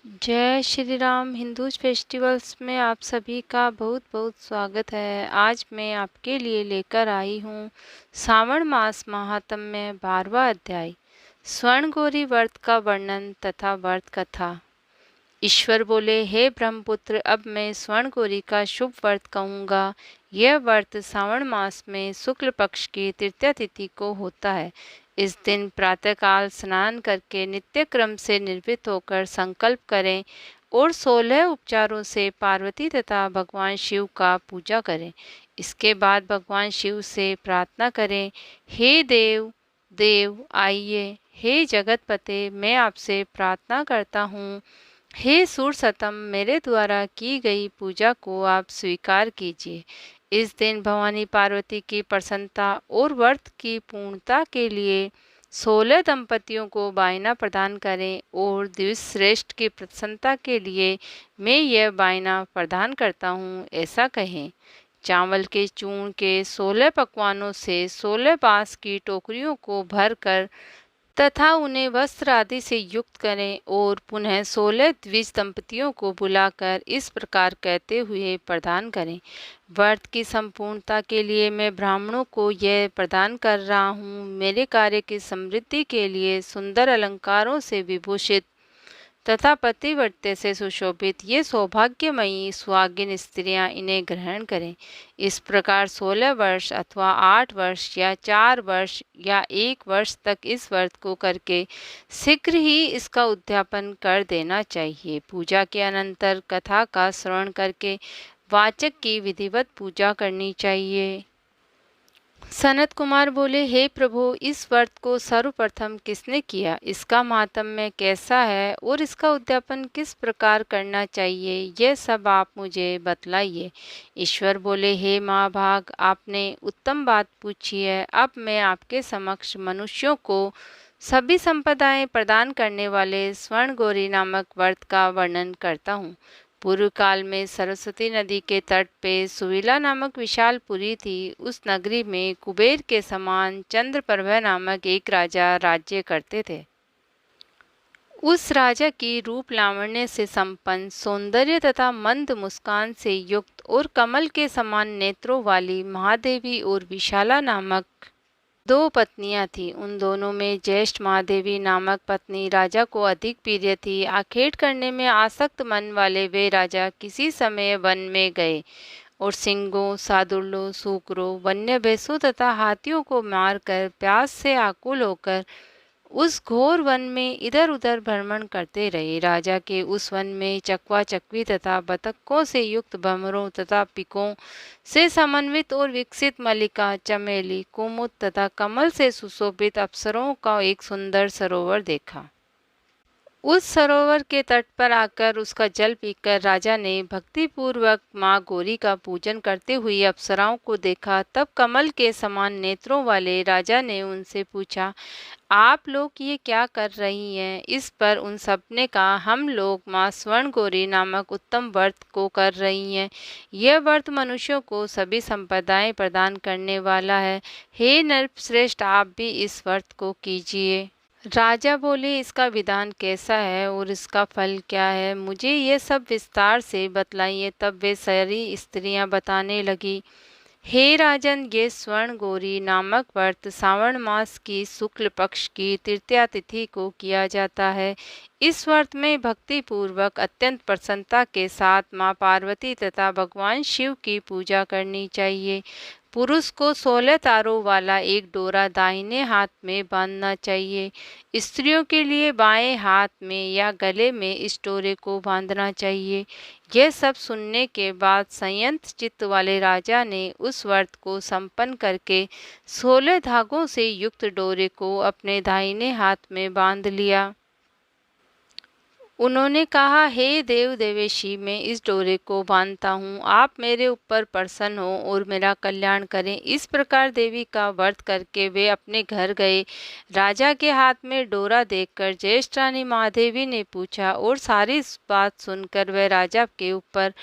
जय Shri Ram. Hindus festivals में आप सभी का बहुत बहुत स्वागत है। आज मैं आपके लिए लेकर आई हूँ श्रावण मास महात्म्य 12वां अध्याय स्वर्णगौरी व्रत का वर्णन तथा व्रत कथा। ईश्वर बोले, हे ब्रह्मपुत्र, अब मैं स्वर्णगौरी का शुभ व्रत कहूँगा। यह व्रत श्रावण मास में शुक्ल पक्ष की तृतीया तिथि को होता है। इस दिन प्रातःकाल स्नान करके नित्य क्रम से निर्वृत होकर संकल्प करें और 16 उपचारों से पार्वती तथा भगवान शिव का पूजा करें। इसके बाद भगवान शिव से प्रार्थना करें, हे देव देव आइए, हे जगतपते, मैं आपसे प्रार्थना करता हूँ, हे सूरसतम, मेरे द्वारा की गई पूजा को आप स्वीकार कीजिए। इस दिन भवानी पार्वती की प्रसन्नता और व्रत की पूर्णता के लिए 16 दंपतियों को बायना प्रदान करें और द्विश्रेष्ठ की प्रसन्नता के लिए मैं यह बायना प्रदान करता हूँ, ऐसा कहें। चावल के चूर्ण के 16 पकवानों से 16 बांस की टोकरियों को भरकर तथा उन्हें वस्त्र आदि से युक्त करें और पुनः 16 द्विज दंपतियों को बुलाकर इस प्रकार कहते हुए प्रदान करें, व्रत की संपूर्णता के लिए मैं ब्राह्मणों को यह प्रदान कर रहा हूँ। मेरे कार्य की समृद्धि के लिए सुंदर अलंकारों से विभूषित तथा पतिव्रते से सुशोभित ये सौभाग्यमयी सुहागिन स्त्रियां इन्हें ग्रहण करें। इस प्रकार 16 वर्ष अथवा 8 वर्ष या 4 वर्ष या 1 वर्ष तक इस व्रत को करके शीघ्र ही इसका उद्यापन कर देना चाहिए। पूजा के अनंतर कथा का श्रवण करके वाचक की विधिवत पूजा करनी चाहिए। सनत कुमार बोले, हे प्रभु, इस व्रत को सर्वप्रथम किसने किया, इसका माहात्म्य कैसा है और इसका उद्यापन किस प्रकार करना चाहिए, यह सब आप मुझे बतलाइए। ईश्वर बोले, हे महाभाग, आपने उत्तम बात पूछी है। अब मैं आपके समक्ष मनुष्यों को सभी संपदाएं प्रदान करने वाले स्वर्णगौरी नामक व्रत का वर्णन करता हूँ। पूर्व काल में सरस्वती नदी के तट पे सुविला नामक विशाल पुरी थी। उस नगरी में कुबेर के समान चंद्रप्रभ नामक एक राजा राज्य करते थे। उस राजा की रूप लावण्य से संपन्न, सौंदर्य तथा मंद मुस्कान से युक्त और कमल के समान नेत्रों वाली महादेवी और विशाला नामक 2 पत्नियां थीं। उन दोनों में ज्येष्ठ महादेवी नामक पत्नी राजा को अधिक प्रिय थी। आखेट करने में आसक्त मन वाले वे राजा किसी समय वन में गए और सिंहों, सादुल्लों, सूकरों, वन्य भैंसों तथा हाथियों को मारकर प्यास से आकुल होकर उस घोर वन में इधर उधर भ्रमण करते रहे। राजा के उस वन में चकवा चकवी तथा बतखों से युक्त भंवरों तथा पिकों से समन्वित और विकसित मल्लिका, चमेली, कुमुद तथा कमल से सुशोभित अप्सराओं का एक सुंदर सरोवर देखा। उस सरोवर के तट पर आकर उसका जल पीकर राजा ने भक्तिपूर्वक माँ गौरी का पूजन करते हुए अप्सराओं को देखा। तब कमल के समान नेत्रों वाले राजा ने उनसे पूछा, आप लोग ये क्या कर रही हैं? इस पर उन सब ने कहा, हम लोग माँ स्वर्णगौरी नामक उत्तम व्रत को कर रही हैं। यह व्रत मनुष्यों को सभी संपदाएं प्रदान करने वाला है। हे नरश्रेष्ठ, आप भी इस व्रत को कीजिए। राजा बोले, इसका विधान कैसा है और इसका फल क्या है, मुझे ये सब विस्तार से बतलाइए। तब वे सारी स्त्रियां बताने लगी, हे राजन, ये स्वर्णगौरी नामक व्रत श्रावण मास की शुक्ल पक्ष की तृतीया तिथि को किया जाता है। इस व्रत में भक्ति पूर्वक अत्यंत प्रसन्नता के साथ माँ पार्वती तथा भगवान शिव की पूजा करनी चाहिए। पुरुष को 16 तारों वाला एक डोरा दाहिने हाथ में बांधना चाहिए। स्त्रियों के लिए बाएं हाथ में या गले में इस डोरे को बांधना चाहिए। यह सब सुनने के बाद संयत चित्त वाले राजा ने उस व्रत को संपन्न करके 16 धागों से युक्त डोरे को अपने दाहिने हाथ में बांध लिया। उन्होंने कहा, हे देव देवेशी, मैं इस डोरे को बांधता हूँ, आप मेरे ऊपर प्रसन्न हो और मेरा कल्याण करें। इस प्रकार देवी का व्रत करके वे अपने घर गए। राजा के हाथ में डोरा देखकर ज्येष्ठ रानी महादेवी ने पूछा और सारी बात सुनकर वह राजा के ऊपर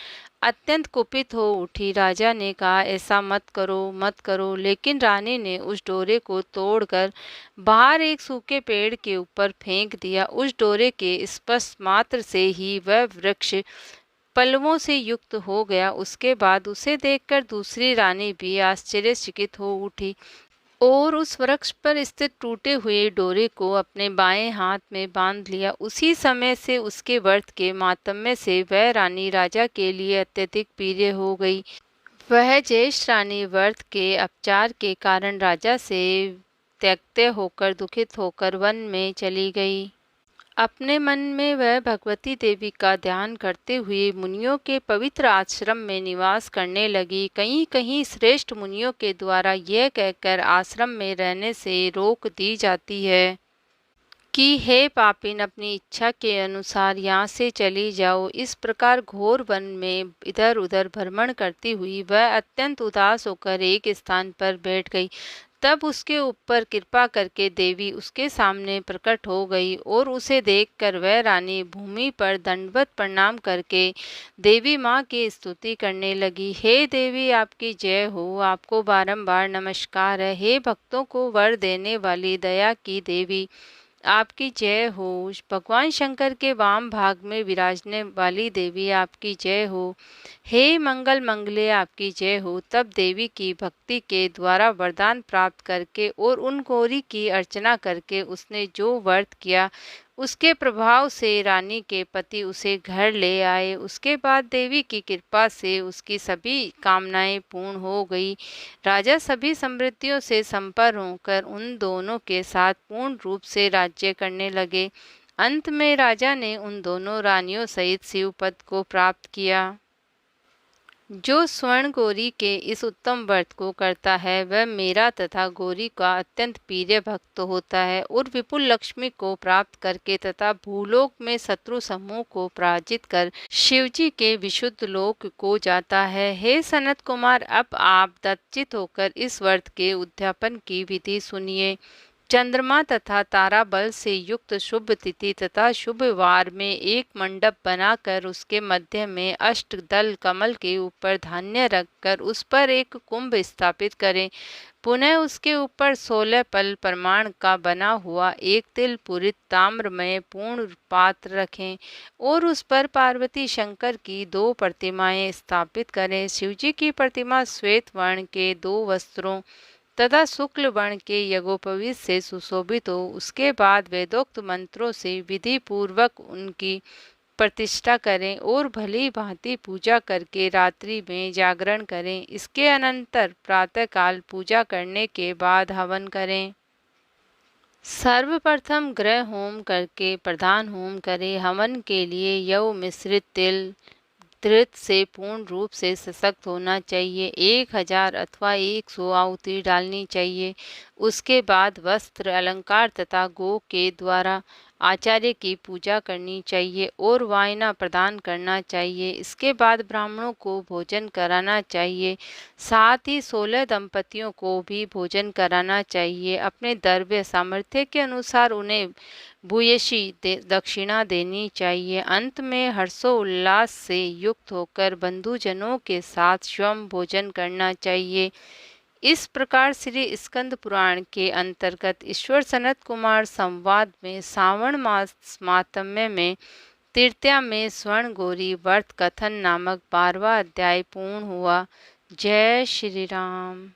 अत्यंत कुपित हो उठी। राजा ने कहा, ऐसा मत करो, मत करो। लेकिन रानी ने उस डोरे को तोड़कर बाहर एक सूखे पेड़ के ऊपर फेंक दिया। उस डोरे के स्पर्श मात्र से ही वह वृक्ष पल्लवों से युक्त हो गया। उसके बाद उसे देखकर दूसरी रानी भी आश्चर्यचकित हो उठी और उस वृक्ष पर स्थित टूटे हुए डोरे को अपने बाएं हाथ में बांध लिया। उसी समय से उसके व्रत के मातम्य से वह रानी राजा के लिए अत्यधिक प्रिय हो गई। वह ज्येष्ठ रानी व्रत के अपचार के कारण राजा से त्यक्त होकर दुखित होकर वन में चली गई। अपने मन में वह भगवती देवी का ध्यान करते हुए मुनियों के पवित्र आश्रम में निवास करने लगी। कहीं कहीं श्रेष्ठ मुनियों के द्वारा यह कहकर आश्रम में रहने से रोक दी जाती है कि हे पापिन, अपनी इच्छा के अनुसार यहाँ से चली जाओ। इस प्रकार घोर वन में इधर उधर भ्रमण करती हुई वह अत्यंत उदास होकर एक स्थान पर बैठ गई। तब उसके ऊपर कृपा करके देवी उसके सामने प्रकट हो गई और उसे देखकर वह रानी भूमि पर दंडवत प्रणाम करके देवी माँ की स्तुति करने लगी। हे देवी, आपकी जय हो, आपको बारंबार नमस्कार है। हे भक्तों को वर देने वाली दया की देवी, आपकी जय हो। भगवान शंकर के वाम भाग में विराजने वाली देवी, आपकी जय हो। हे मंगल मंगले, आपकी जय हो। तब देवी की भक्ति के द्वारा वरदान प्राप्त करके और उन गौरी की अर्चना करके उसने जो व्रत किया उसके प्रभाव से रानी के पति उसे घर ले आए। उसके बाद देवी की कृपा से उसकी सभी कामनाएं पूर्ण हो गई। राजा सभी समृद्धियों से संपन्न होकर उन दोनों के साथ पूर्ण रूप से राज्य करने लगे। अंत में राजा ने उन दोनों रानियों सहित शिवपद को प्राप्त किया। जो स्वर्ण गौरी के इस उत्तम व्रत को करता है वह मेरा तथा गौरी का अत्यंत प्रिय भक्त होता है और विपुल लक्ष्मी को प्राप्त करके तथा भूलोक में शत्रु समूह को पराजित कर शिवजी के विशुद्ध लोक को जाता है। हे सनत कुमार, अब आप दत्तचित होकर इस व्रत के उद्यापन की विधि सुनिए। चंद्रमा तथा तारा बल से युक्त शुभ तिथि तथा शुभ वार में एक मंडप बनाकर उसके मध्य में अष्टदल कमल के ऊपर धान्य रखकर उस पर एक कुंभ स्थापित करें। पुनः उसके ऊपर 16 पल प्रमाण का बना हुआ एक तिल पूरित ताम्रमय पूर्ण पात्र रखें और उस पर पार्वती शंकर की 2 प्रतिमाएं स्थापित करें। शिवजी की प्रतिमा श्वेत वर्ण के 2 वस्त्रों तथा शुक्ल वर्ण के यज्ञोपवीत से सुशोभित हो। उसके बाद वेदोक्त मंत्रों से विधि पूर्वक उनकी प्रतिष्ठा करें और भली भांति पूजा करके रात्रि में जागरण करें। इसके अनंतर प्रातःकाल पूजा करने के बाद हवन करें। सर्वप्रथम ग्रह होम करके प्रधान होम करें। हवन के लिए यव मिश्रित तिल धृत से पूर्ण रूप से सशक्त होना चाहिए। 1000 अथवा 100 आहुति डालनी चाहिए। उसके बाद वस्त्र अलंकार तथा गो के द्वारा आचार्य की पूजा करनी चाहिए और वायना प्रदान करना चाहिए। इसके बाद ब्राह्मणों को भोजन कराना चाहिए। साथ ही 16 दंपतियों को भी भोजन कराना चाहिए। अपने द्रव्य सामर्थ्य के अनुसार उन्हें भूयसी दक्षिणा देनी चाहिए। अंत में हर्षोल्लास से युक्त होकर बंधुजनों के साथ स्वयं भोजन करना चाहिए। इस प्रकार श्री स्कंद पुराण के अंतर्गत ईश्वर सनत कुमार संवाद में श्रावण मास मातम्य में तृतीया में स्वर्ण गौरी व्रत कथन नामक 12वां अध्याय पूर्ण हुआ। जय श्री राम।